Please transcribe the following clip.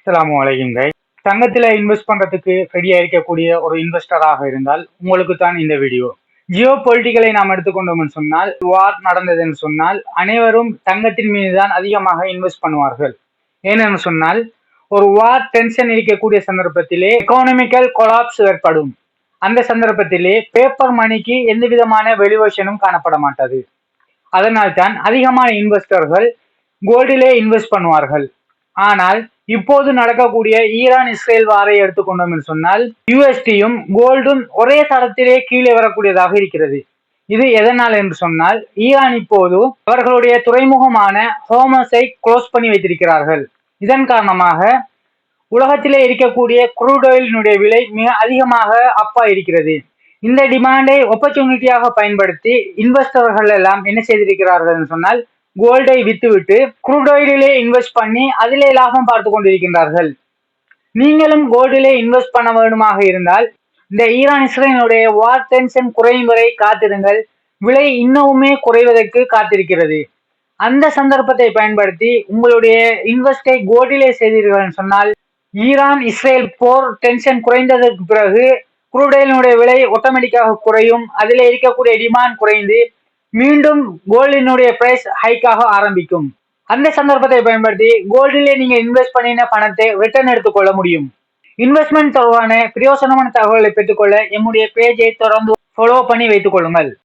அஸ்ஸலாமு அலைக்கும் கை. தங்கத்துல இன்வெஸ்ட் பண்றதுக்கு ரெடியா இருக்கக்கூடிய ஒரு இன்வெஸ்டராக இருந்தால் உங்களுக்கு தான் இந்த வீடியோ. ஜியோ பொலிட்டிக்கலை நாம் எடுத்துக்கொண்டோம் சொன்னால், வார் நடந்தது என்று சொன்னால் அனைவரும் தங்கத்தின் மீது தான் அதிகமாக இன்வெஸ்ட் பண்ணுவார்கள். ஏனென்று சொன்னால், ஒரு வார் டென்ஷன் இருக்கக்கூடிய சந்தர்ப்பத்திலே எக்கானமிக்கல் கொலாப்ஸ் ஏற்படும். அந்த சந்தர்ப்பத்திலே பேப்பர் மணிக்கு எந்த விதமான வெலுவேஷனும் காணப்பட மாட்டது. அதனால் தான் அதிகமான இன்வெஸ்டர்கள் கோல்டிலே இன்வெஸ்ட் பண்ணுவார்கள். ஆனால் இப்போது நடக்கக்கூடிய ஈரான் இஸ்ரேல் வாரை எடுத்துக்கொண்டோம் என்று சொன்னால், யுஎஸ்டியும் கோல்டும் ஒரே தரத்திலே கீழே வரக்கூடியதாக இருக்கிறது. இது எதனால் என்று சொன்னால், ஈரான் இப்போது அவர்களுடைய துறைமுகமான ஹோமஸை க்ளோஸ் பண்ணி வைத்திருக்கிறார்கள். இதன் காரணமாக உலகத்திலே இருக்கக்கூடிய குரூட் ஆயிலினுடைய விலை மிக அதிகமாக அப்பா இருக்கிறது. இந்த டிமாண்டை ஆப்பர்ச்சுனிட்டியாக பயன்படுத்தி இன்வெஸ்டர்கள் எல்லாம் என்ன செய்திருக்கிறார்கள் என்று சொன்னால், கோல்டை வித்துவிட்டு குரூட் ஆயிலே இன்வெஸ்ட் பண்ணி அதிலே லாபம் பார்த்து கொண்டிருக்கின்றார்கள். நீங்களும் கோல்டிலே இன்வெஸ்ட் பண்ண வேண்டுமாக இருந்தால் இந்த ஈரான் இஸ்ரேலுடைய வார் டென்ஷன் குறையும் வரை காத்திருங்கள். விலை இன்னமுமே குறைவதற்கு காத்திருக்கிறது. அந்த சந்தர்ப்பத்தை பயன்படுத்தி உங்களுடைய இன்வெஸ்டை கோல்டிலே செய்தீர்கள் சொன்னால், ஈரான் இஸ்ரேல் போர் டென்ஷன் குறைந்ததற்கு பிறகு குரூட் ஆயிலினுடைய விலை ஆட்டோமேட்டிக்காக குறையும். அதில் இருக்கக்கூடிய டிமாண்ட் குறைந்து மீண்டும் கோல்டினுடைய பிரைஸ் ஹைக்காக ஆரம்பிக்கும். அந்த சந்தர்ப்பத்தை பயன்படுத்தி கோல்டிலே நீங்க இன்வெஸ்ட் பண்ணின பணத்தை ரிட்டர்ன் எடுத்துக்கொள்ள முடியும். இன்வெஸ்ட்மெண்ட் தொடர்பான பிரயோசனமான தகவல்களை பெற்றுக்கொள்ள எம்முடைய பேஜை தொடர்ந்து ஃபாலோ பண்ணி வைத்துக் கொள்ளுங்கள்.